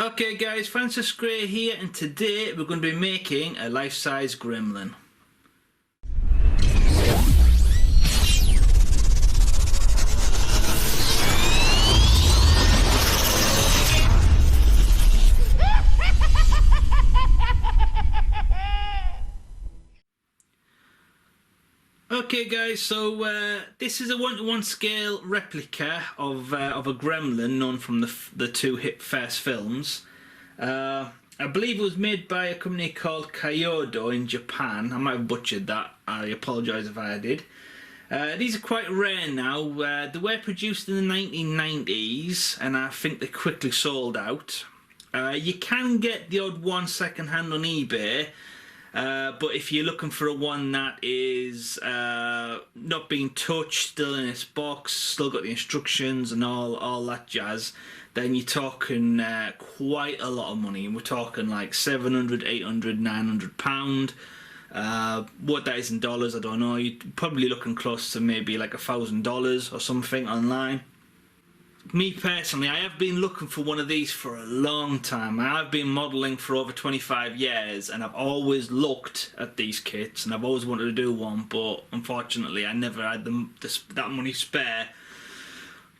Okay guys, Francis Gray here, and today we're going to be making a life-size gremlin. Okay guys, so this is a 1:1 scale replica of a gremlin known from the two hit first films. I believe it was made by a company called Kaiyodo in Japan. I might have butchered that. I apologise if I did. These are quite rare now. They were produced in the 1990s, and I think they quickly sold out. You can get the odd one second hand on eBay. But if you're looking for a one that is not being touched, still in its box, still got the instructions and all that jazz, then you're talking quite a lot of money. We're talking like 700, 800, 900 pound. What that is in dollars, I don't know. You're probably looking close to maybe like $1,000 or something online. Me personally, I have been looking for one of these for a long time. I've been modelling for over 25 years, and I've always looked at these kits, and I've always wanted to do one, but unfortunately I never had that money spare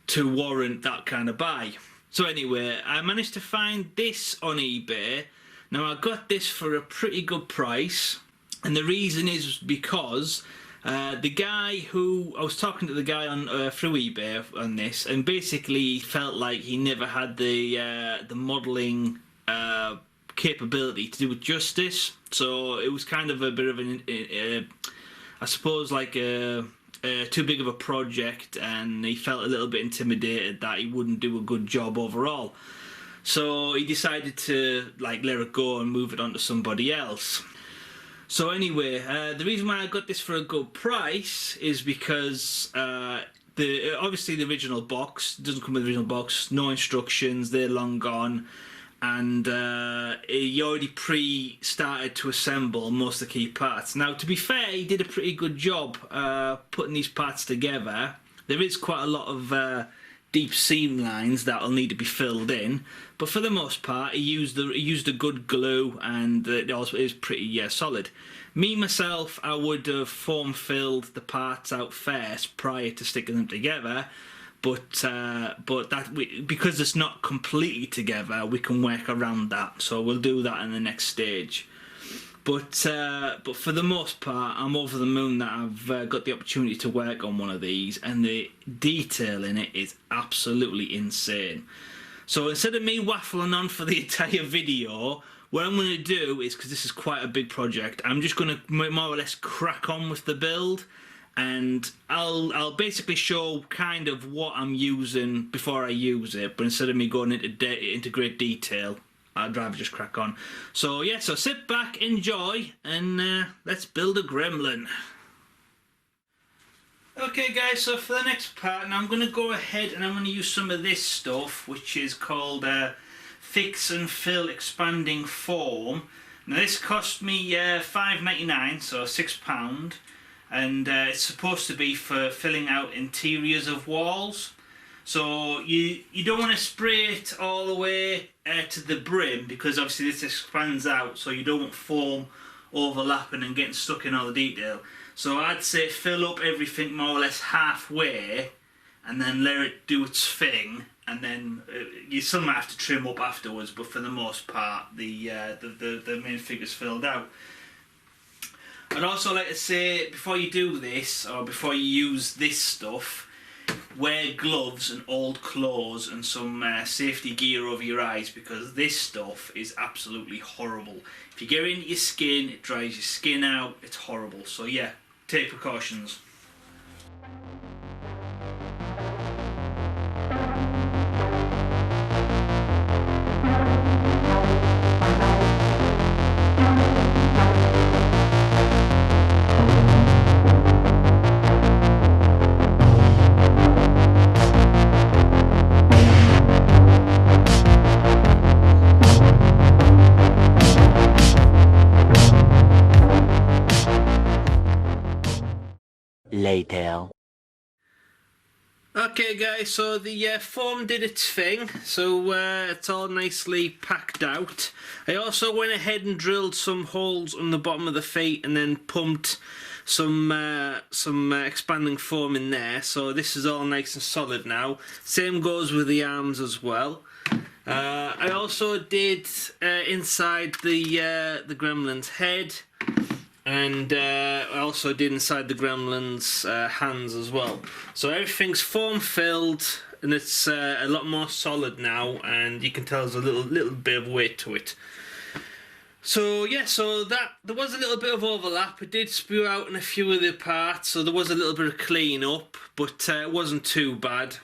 to warrant that kind of buy. So anyway, I managed to find this on eBay. Now I got this for a pretty good price, and the reason is because I was talking to the guy on through eBay on this, and basically he felt like he never had the modelling capability to do it justice. So it was kind of a bit of I suppose like too big of a project, and he felt a little bit intimidated that he wouldn't do a good job overall. So he decided to like let it go and move it on to somebody else. So anyway, the reason why I got this for a good price is because obviously the original box doesn't come with the original box, no instructions, they're long gone, and he already pre-started to assemble most of the key parts. Now, to be fair, he did a pretty good job putting these parts together. There is quite a lot of deep seam lines that'll need to be filled in, but for the most part he used a good glue, and it also is pretty solid. Me myself, I would have form filled the parts out first prior to sticking them together, but because it's not completely together, we can work around that, so we'll do that in the next stage. But for the most part, I'm over the moon that I've got the opportunity to work on one of these, and the detail in it is absolutely insane. So instead of me waffling on for the entire video, what I'm going to do is, because this is quite a big project, I'm just going to more or less crack on with the build, and I'll basically show kind of what I'm using before I use it, but instead of me going into great detail, I'd rather just crack on. So yeah, so sit back, enjoy, and let's build a gremlin. Okay guys, so for the next part, now I'm going to go ahead and I'm going to use some of this stuff, which is called Fix and Fill Expanding Foam. Now this cost me $5.99, so £6, and it's supposed to be for filling out interiors of walls. So you don't want to spray it all the way to the brim, because obviously this expands out, so you don't want foam overlapping and getting stuck in all the detail. So I'd say fill up everything more or less halfway, and then let it do its thing, and then you still might have to trim up afterwards, but for the most part the main figure's filled out. I'd also like to say, before you do this, or before you use this stuff, wear gloves and old clothes and some safety gear over your eyes, because this stuff is absolutely horrible. If you get it into your skin, it dries your skin out, it's horrible. So yeah, take precautions. Later. Okay guys, so the foam did its thing, so it's all nicely packed out. I also went ahead and drilled some holes on the bottom of the feet and then pumped some expanding foam in there, so this is all nice and solid now. Same goes with the arms as well. I also did inside the Gremlin's head, and I also did inside the Gremlin's hands as well. So everything's foam filled and it's a lot more solid now, and you can tell there's a little bit of weight to it. So yeah, so that there was a little bit of overlap. It did spew out in a few of the parts, so there was a little bit of clean up, but it wasn't too bad.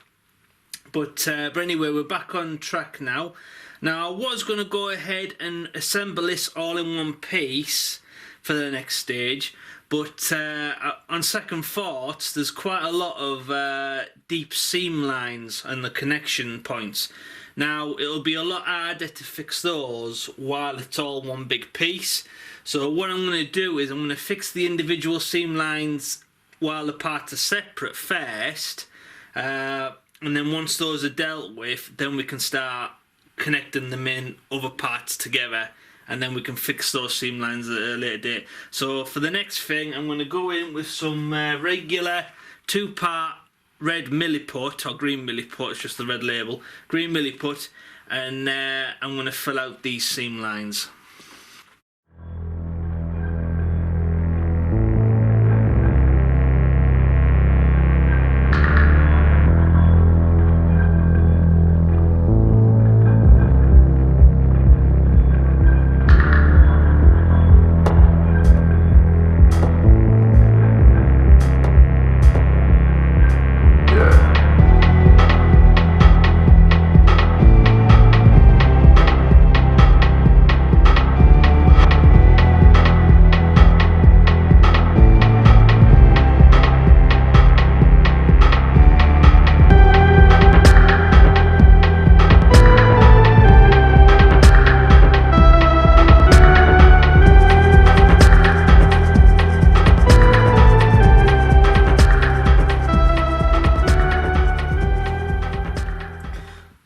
But anyway, we're back on track now. Now I was going to go ahead and assemble this all in one piece for the next stage, but on second thoughts, there's quite a lot of deep seam lines and the connection points. Now it'll be a lot harder to fix those while it's all one big piece. So what I'm going to do is I'm going to fix the individual seam lines while the parts are separate first, and then once those are dealt with, then we can start connecting the main other parts together, and then we can fix those seam lines at a later date. So for the next thing, I'm going to go in with some regular 2-part red milliput, or green milliput, it's just the red label, green milliput, and I'm going to fill out these seam lines.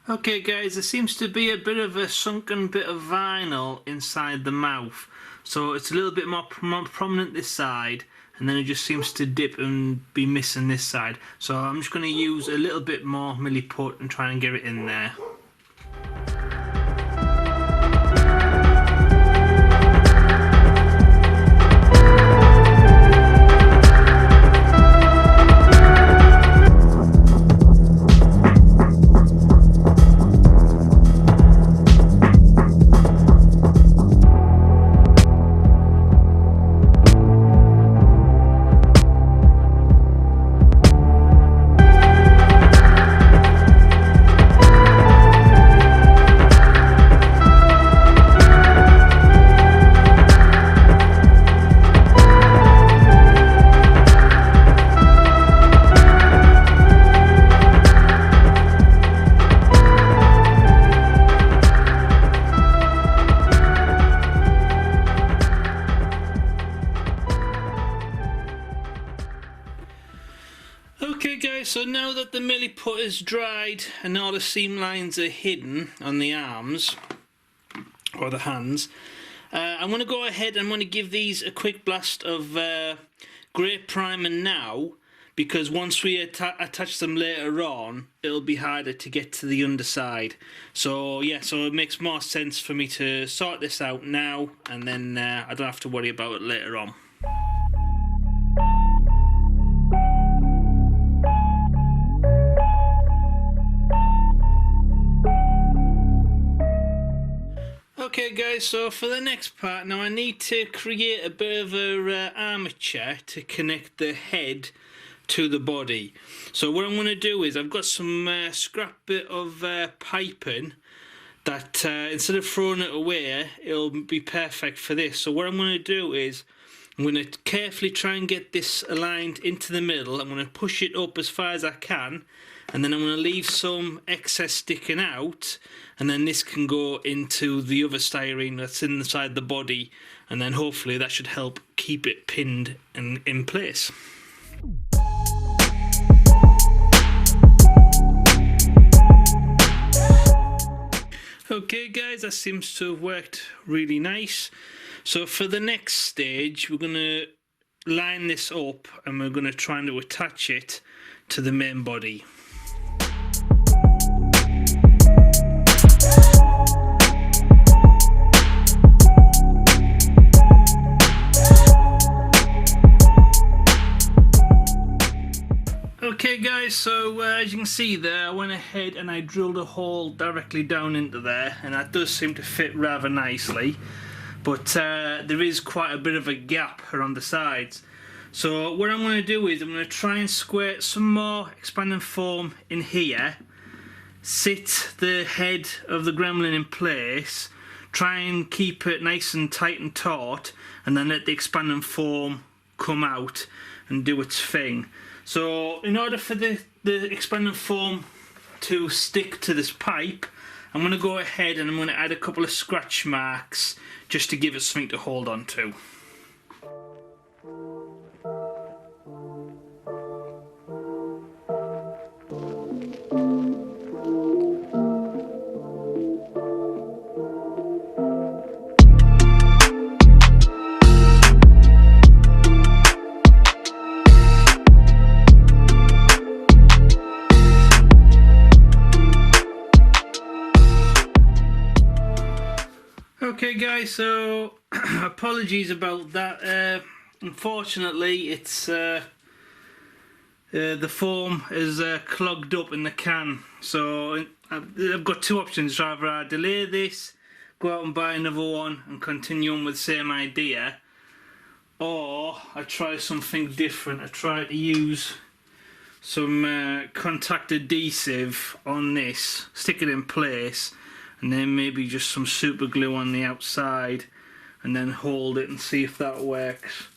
Okay guys, there seems to be a bit of a sunken bit of vinyl inside the mouth, so it's a little bit more prominent this side, and then it just seems to dip and be missing this side. So I'm just going to use a little bit more milliput and try and get it in there. Okay guys, so now that the milliput is dried and all the seam lines are hidden on the arms, or the hands, I'm going to go ahead and I'm going to give these a quick blast of grey primer now, because once we attach them later on, it'll be harder to get to the underside. So yeah, so it makes more sense for me to sort this out now, and then I don't have to worry about it later on. Okay guys, so for the next part, now I need to create a bit of a armature to connect the head to the body. So what I'm going to do is I've got some scrap bit of piping that instead of throwing it away, it'll be perfect for this. So what I'm going to do is I'm going to carefully try and get this aligned into the middle. I'm going to push it up as far as I can, and then I'm going to leave some excess sticking out, and then this can go into the other styrene that's inside the body, and then hopefully that should help keep it pinned and in place. guys, that seems to have worked really nice. So for the next stage, we're going to line this up and we're going to try to attach it to the main body. Okay guys, so as you can see there, I went ahead and I drilled a hole directly down into there, and that does seem to fit rather nicely, but there is quite a bit of a gap around the sides. So what I'm going to do is I'm going to try and squirt some more expanding foam in here, sit the head of the Gremlin in place, try and keep it nice and tight and taut, and then let the expanding foam come out and do its thing. So in order for the expanding foam to stick to this pipe, I'm going to go ahead and I'm going to add a couple of scratch marks just to give it something to hold on to. Okay guys, so apologies about that. Unfortunately, it's the foam is clogged up in the can. So I've got two options: either I delay this, go out and buy another one and continue on with the same idea, or I try something different. I try to use some contact adhesive on this, stick it in place, and then maybe just some super glue on the outside and then hold it and see if that works.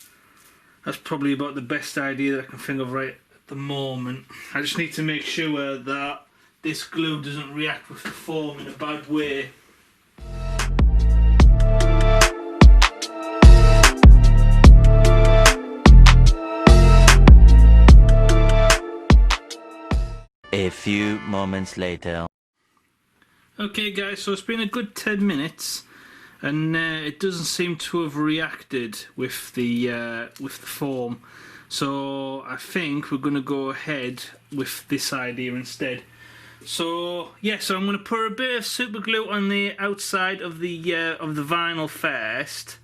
That's probably about the best idea that I can think of right at the moment. I just need to make sure that this glue doesn't react with the foam in a bad way. A few moments later. Okay guys, so it's been a good 10 minutes and it doesn't seem to have reacted with the foam. So I think we're going to go ahead with this idea instead. So yeah, so I'm going to put a bit of super glue on the outside of the vinyl first,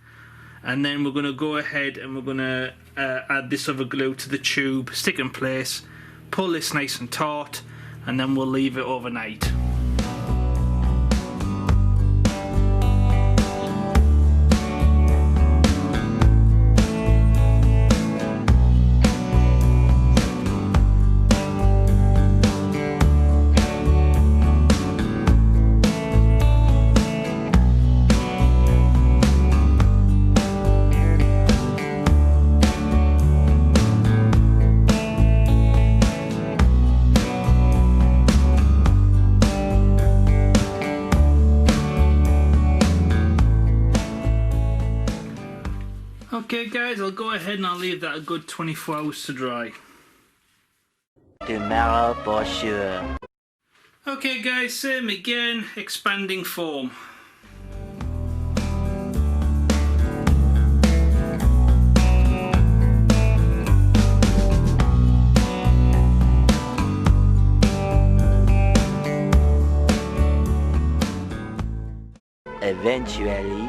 and then we're going to go ahead and we're going to add this other glue to the tube, stick in place, pull this nice and taut, and then we'll leave it overnight. Okay guys, I'll go ahead and I'll leave that a good 24 hours to dry. Tomorrow for sure. Okay guys, same again, expanding foam. Eventually.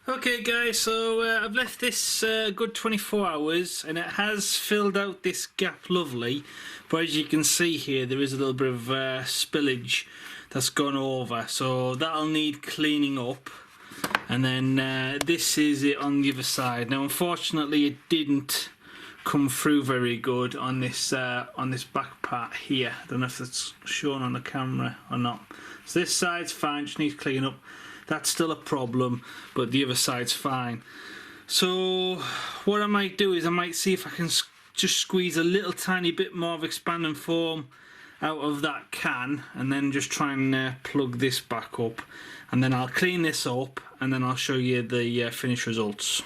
Okay guys, so I've left this good 24 hours and it has filled out this gap lovely, but as you can see here there is a little bit of spillage that's gone over, so that'll need cleaning up. And then this is it on the other side. Now unfortunately it didn't come through very good on this back part here. I don't know if that's shown on the camera or not. So this side's fine, just needs cleaning up. That's still a problem, but the other side's fine. So what I might do is I might see if I can just squeeze a little tiny bit more of expanding foam out of that can, and then just try and plug this back up, and then I'll clean this up and then I'll show you the finished results.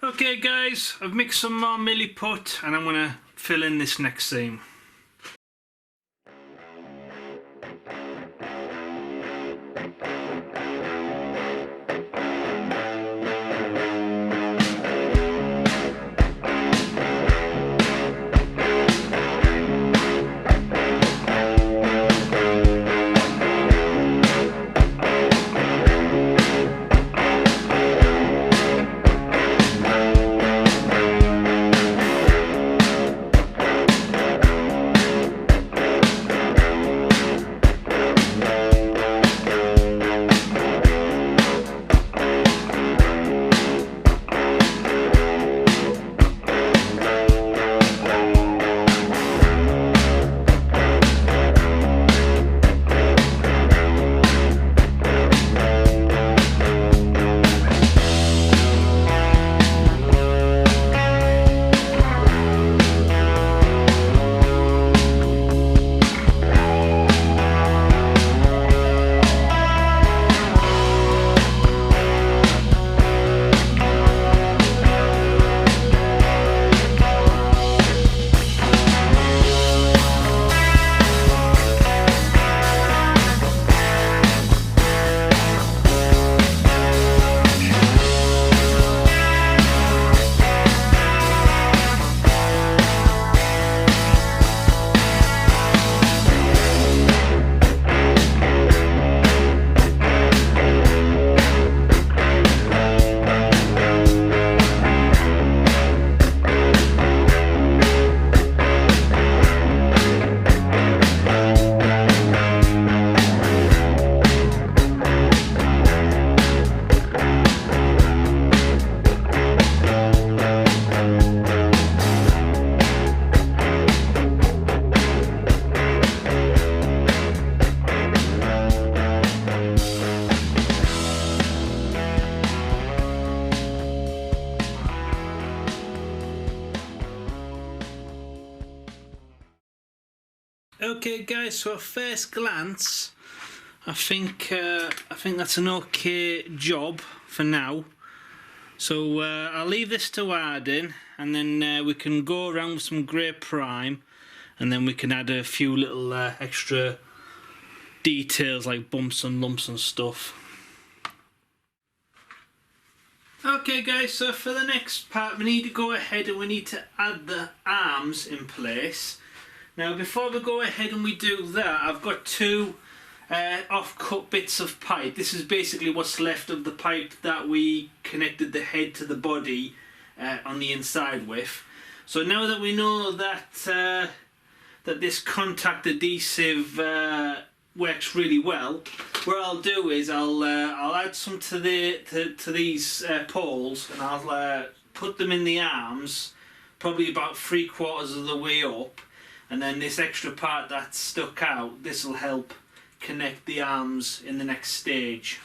Okay guys, guys, I've mixed some more milliput and I'm going to fill in this next seam. Okay guys, so at first glance I think that's an okay job for now. So I'll leave this to harden and then we can go around with some grey prime and then we can add a few little extra details like bumps and lumps and stuff. Okay guys, so for the next part we need to go ahead and we need to add the arms in place. Now before we go ahead and we do that, I've got two off-cut bits of pipe. This is basically what's left of the pipe that we connected the head to the body on the inside with. So now that we know that that this contact adhesive works really well, what I'll do is I'll add some to these poles and I'll put them in the arms, probably about 3/4 of the way up. And then this extra part that's stuck out, this will help connect the arms in the next stage.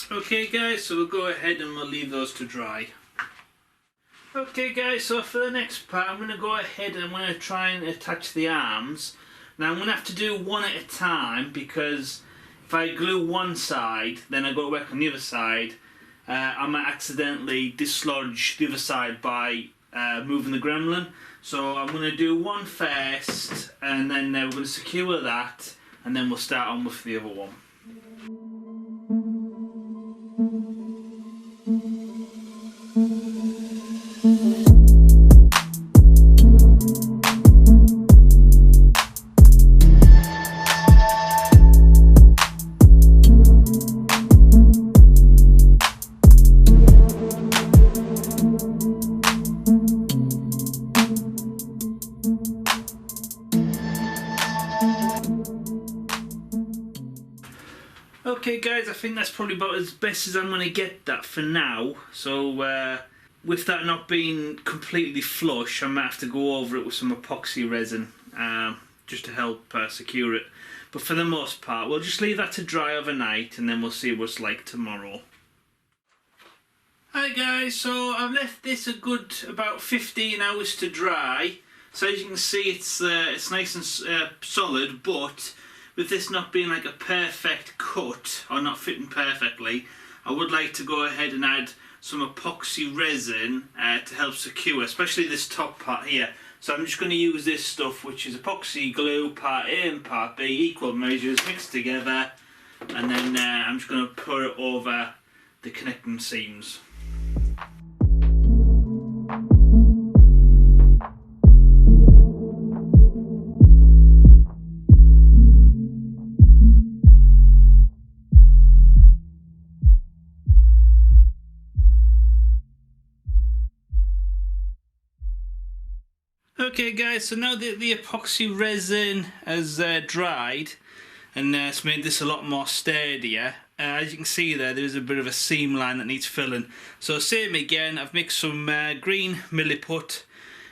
Okay guys, so we'll go ahead and we'll leave those to dry. Okay guys, so for the next part I'm going to go ahead and I'm going to try and attach the arms. Now I'm going to have to do one at a time because if I glue one side then I've got to work on the other side. I might accidentally dislodge the other side by moving the gremlin. So I'm going to do one first and then we're going to secure that and then we'll start on with the other one. Okay guys, I think that's probably about as best as I'm going to get that for now. So with that not being completely flush, I might have to go over it with some epoxy resin just to help secure it. But for the most part, we'll just leave that to dry overnight and then we'll see what it's like tomorrow. Hi guys, so I've left this a good about 15 hours to dry. So as you can see, it's nice and solid, but with this not being like a perfect cut or not fitting perfectly, I would like to go ahead and add some epoxy resin to help secure, especially this top part here. So I'm just going to use this stuff, which is epoxy glue, part A and part B, equal measures, mixed together, and then I'm just going to pour it over the connecting seams. Okay guys, so now the epoxy resin has dried and it's made this a lot more sturdier. As you can see there's a bit of a seam line that needs filling. So same again, I've mixed some green milliput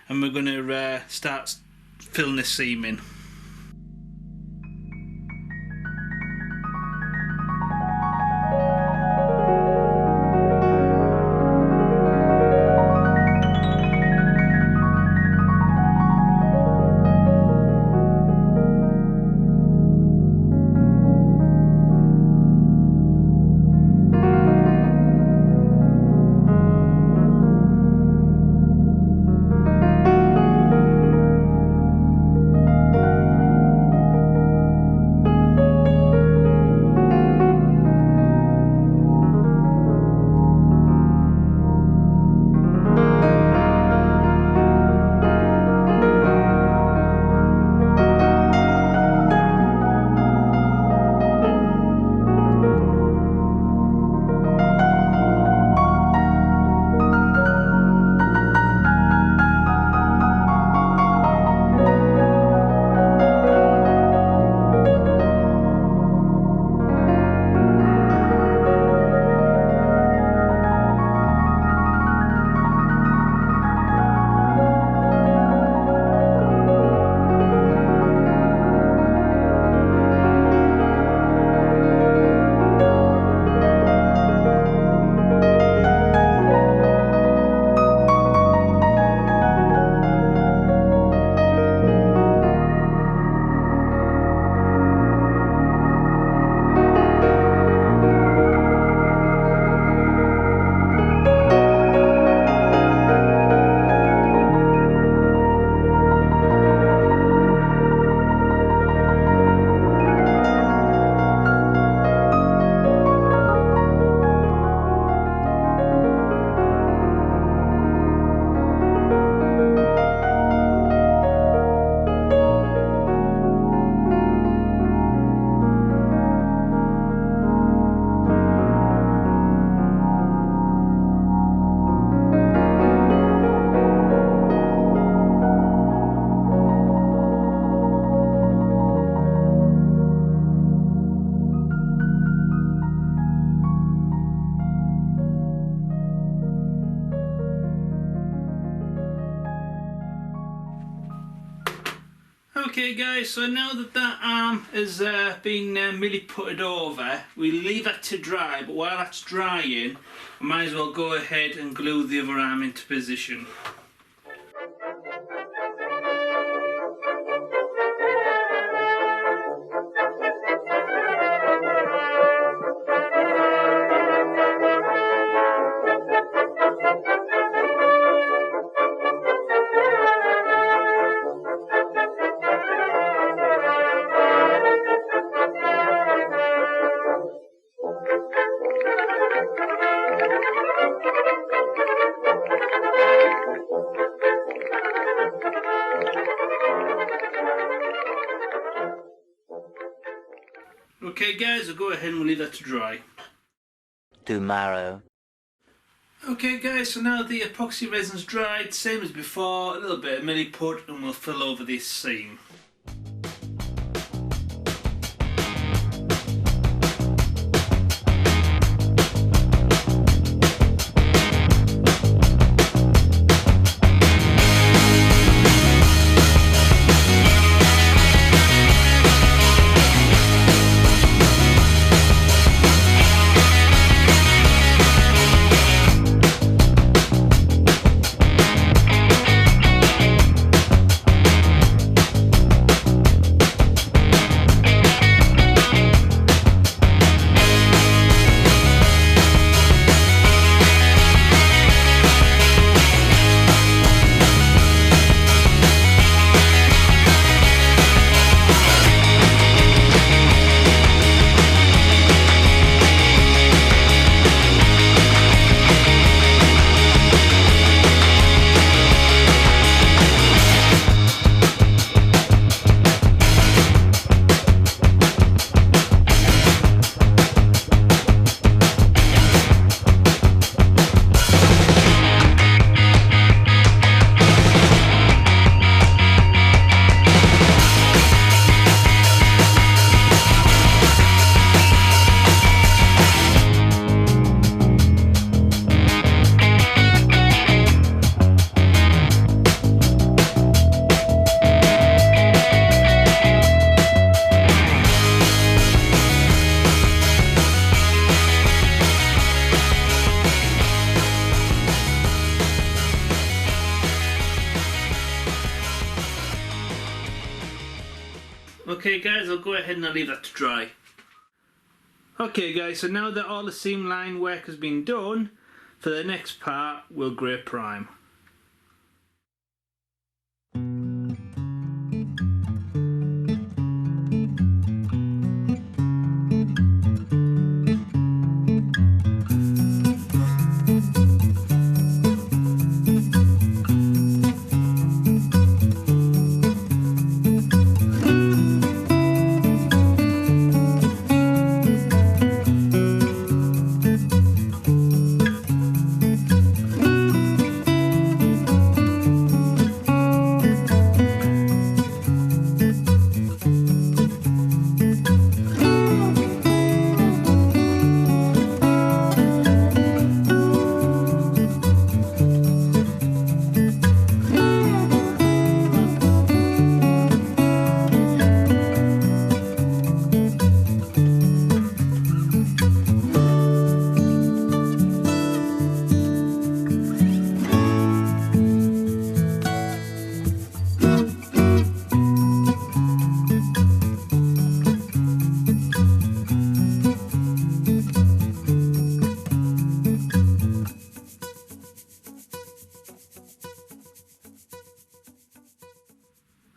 and we're going to start filling this seam in. Okay guys, so now that that arm has been milliputted over, we leave that to dry, but while that's drying, I might as well go ahead and glue the other arm into position. Okay guys, I'll go ahead and we'll leave that to dry. Tomorrow. Okay guys, so now the epoxy resin's dried, same as before, a little bit of milliput and we'll fill over this seam. Okay guys, I'll go ahead and I'll leave that to dry. Okay guys, so now that all the seam line work has been done, for the next part we'll grey prime.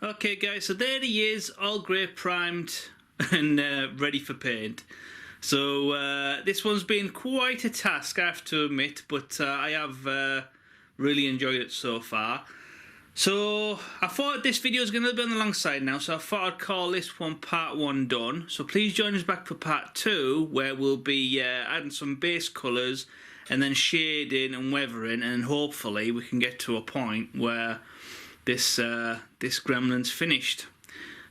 Okay guys, so there he is, all grey primed and ready for paint. So this one's been quite a task, I have to admit, but I have really enjoyed it so far. So I thought this video is going to be on the long side now, so I thought I'd call this one part 1 done. So please join us back for part 2, where we'll be adding some base colours and then shading and weathering, and hopefully we can get to a point where this Gremlin's finished.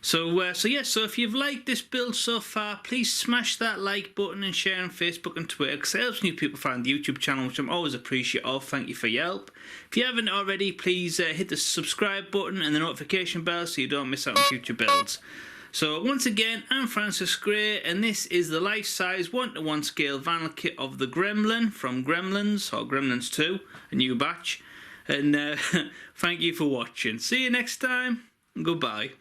So if you've liked this build so far, please smash that like button and share on Facebook and Twitter, because it helps new people find the YouTube channel, which I'm always appreciative of. Thank you for your help. If you haven't already, please hit the subscribe button and the notification bell so you don't miss out on future builds. So once again, I'm Francis Gray, and this is the life-size 1:1 scale vinyl kit of the Gremlin from Gremlins, or Gremlins 2, a new batch. And thank you for watching. See you next time. Goodbye.